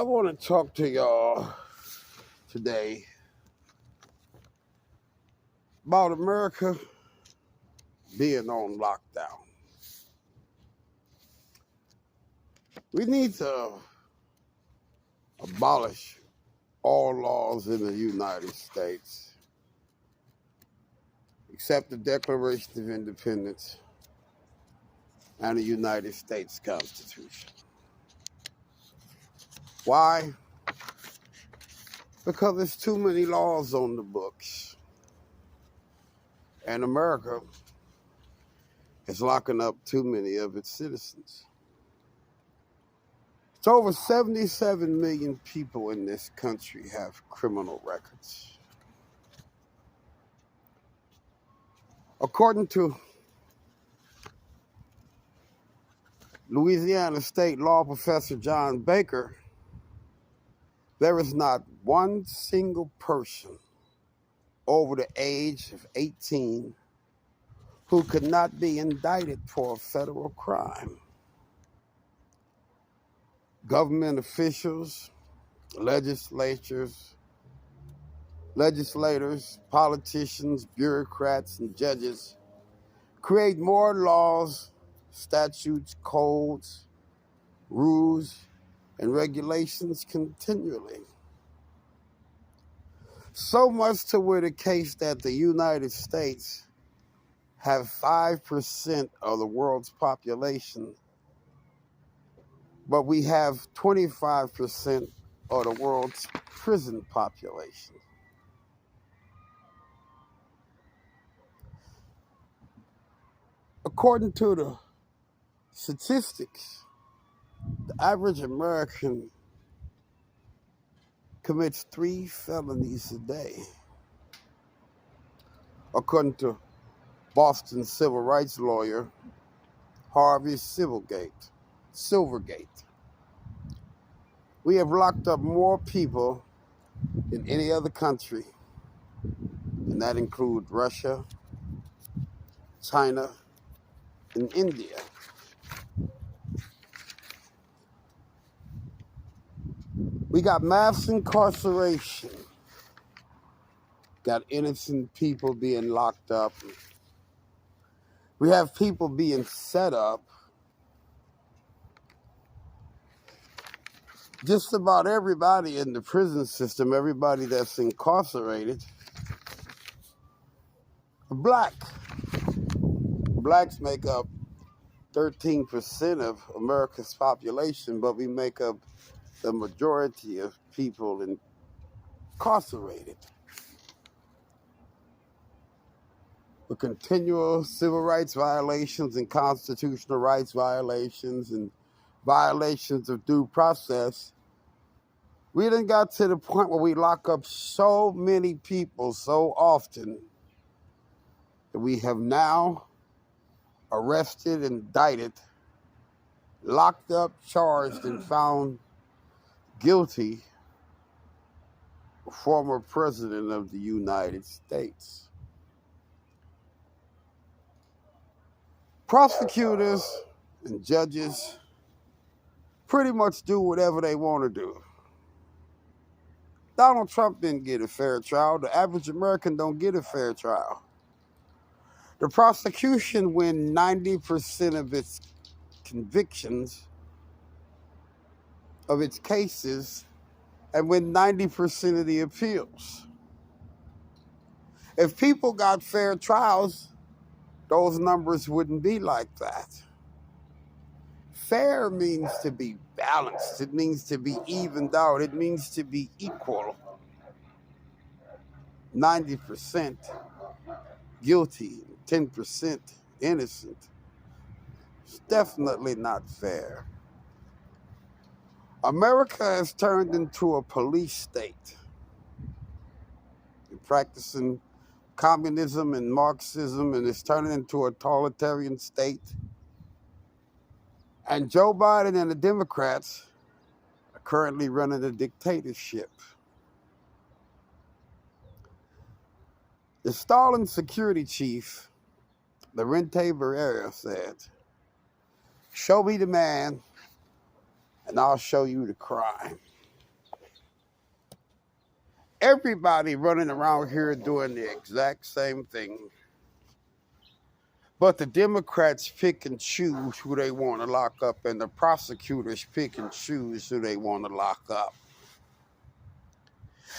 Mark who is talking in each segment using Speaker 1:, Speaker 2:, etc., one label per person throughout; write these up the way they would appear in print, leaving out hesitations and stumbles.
Speaker 1: I want to talk to y'all today about America being on lockdown. We need to abolish all laws in the United States, except the Declaration of Independence and the United States Constitution. Why? Because there's too many laws on the books. And America is locking up too many of its citizens. It's over 77 million people in this country have criminal records. According to Louisiana State Law Professor John Baker, there is not one single person over the age of 18 who could not be indicted for a federal crime. Government officials, legislators, politicians, bureaucrats, and judges create more laws, statutes, codes, rules, and regulations continually. So much to where the case that the United States have 5% of the world's population, but we have 25% of the world's prison population. According to the statistics, the average American commits 3 felonies a day. According to Boston civil rights lawyer Harvey Silvergate. We have locked up more people than any other country, and that includes Russia, China, and India. We got mass incarceration, got innocent people being locked up. We have people being set up. Just about everybody in the prison system, everybody that's incarcerated, are black. Blacks make up 13% of America's population, but we make up the majority of people incarcerated. With continual civil rights violations and constitutional rights violations and violations of due process, we done got to the point where we lock up so many people so often that we have now arrested, indicted, locked up, charged, and found guilty a former president of the United States. Prosecutors and judges pretty much do whatever they want to do. Donald Trump didn't get a fair trial. The average American don't get a fair trial. The prosecution wins 90% of its convictions, of its cases, and win 90% of the appeals. If people got fair trials, those numbers wouldn't be like that. Fair means to be balanced. It means to be evened out. It means to be equal. 90% guilty, 10% innocent. It's definitely not fair. America has turned into a police state. You're practicing communism and Marxism, and it's turning into a totalitarian state. And Joe Biden and the Democrats are currently running a dictatorship. The Stalin security chief, Lavrentiy Beria, said, "Show me the man, and I'll show you the crime." everybody running around here doing the exact same thing. But the Democrats pick and choose who they want to lock up, and the prosecutors pick and choose who they want to lock up.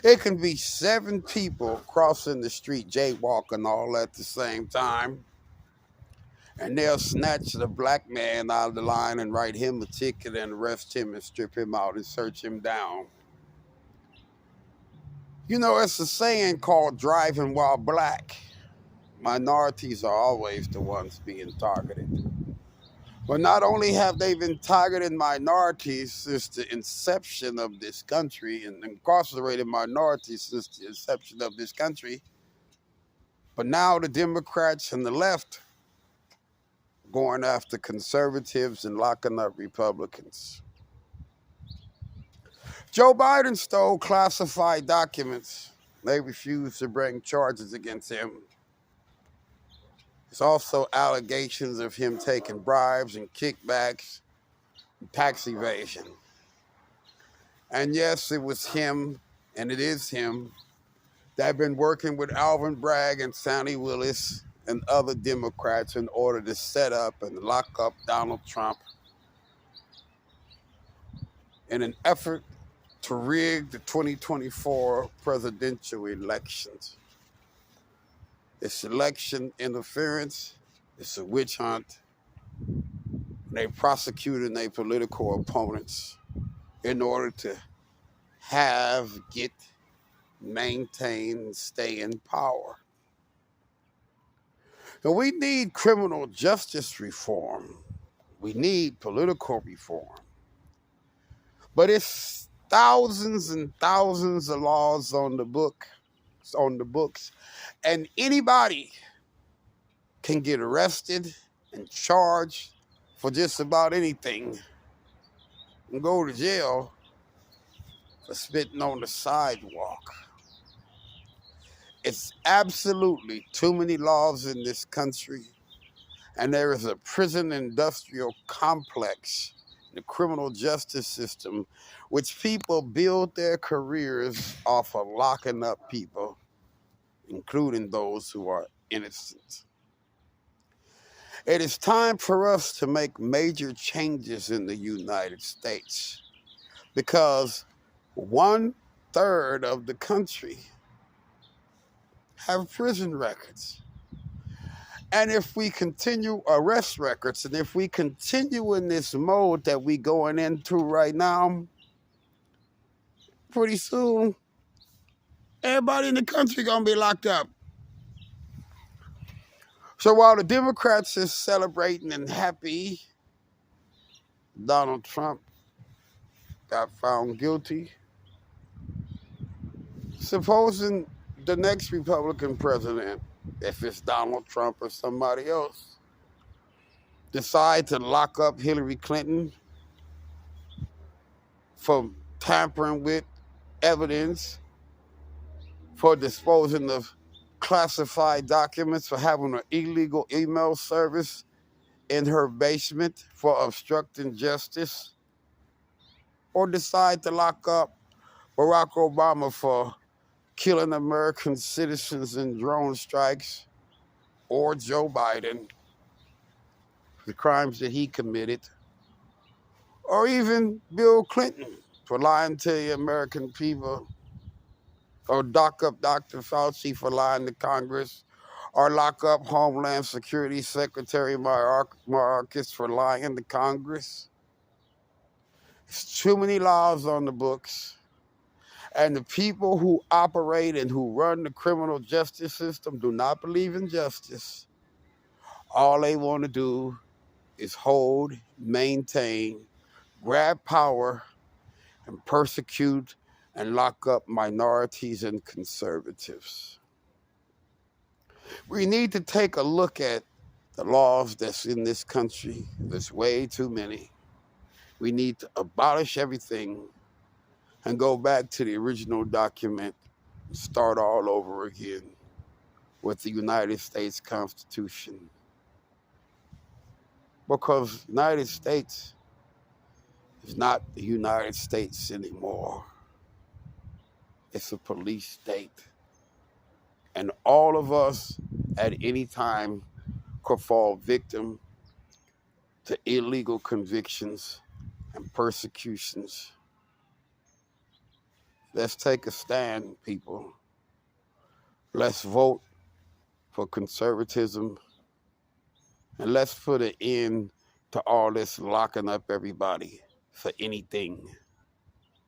Speaker 1: It can be 7 people crossing the street, jaywalking all at the same time, and they'll snatch the black man out of the line and write him a ticket and arrest him and strip him out and search him down. You know, it's a saying called driving while black. Minorities are always the ones being targeted. But not only have they been targeting minorities since the inception of this country and incarcerated minorities since the inception of this country, but now the Democrats and the left going after conservatives and locking up Republicans. Joe Biden stole classified documents. They refused to bring charges against him. There's also allegations of him taking bribes and kickbacks and tax evasion. And yes, it was him, and it is him, that have been working with Alvin Bragg and Fani Willis and other Democrats in order to set up and lock up Donald Trump in an effort to rig the 2024 presidential elections. It's election interference. It's a witch hunt. They prosecuting their political opponents in order to get, maintain, stay in power. And we need criminal justice reform. We need political reform. But it's thousands and thousands of laws on the books, and anybody can get arrested and charged for just about anything and go to jail for spitting on the sidewalk. It's absolutely too many laws in this country, and there is a prison industrial complex, the criminal justice system, which people build their careers off of locking up people, including those who are innocent. It is time for us to make major changes in the United States because 1/3 of the country have prison records. And if we continue arrest records, and if we continue in this mode that we're going into right now, pretty soon, everybody in the country gonna be locked up. So while the Democrats is celebrating and happy, Donald Trump got found guilty. Supposing the next Republican president, if it's Donald Trump or somebody else, decide to lock up Hillary Clinton for tampering with evidence, for disposing of classified documents, for having an illegal email service in her basement, for obstructing justice, or decide to lock up Barack Obama for killing American citizens in drone strikes, or Joe Biden, the crimes that he committed, or even Bill Clinton for lying to the American people, or lock up Dr. Fauci for lying to Congress, or lock up Homeland Security Secretary Mayorkas for lying to Congress. There's too many laws on the books. And the people who operate and who run the criminal justice system do not believe in justice. All they want to do is hold, maintain, grab power, and persecute and lock up minorities and conservatives. We need to take a look at the laws that's in this country. There's way too many. We need to abolish everything and go back to the original document and start all over again with the United States Constitution. Because the United States is not the United States anymore. It's a police state. And all of us at any time could fall victim to illegal convictions and persecutions. Let's take a stand, people. Let's vote for conservatism, and let's put an end to all this locking up everybody for anything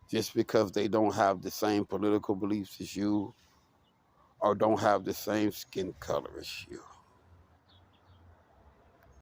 Speaker 1: just because they don't have the same political beliefs as you or don't have the same skin color as you.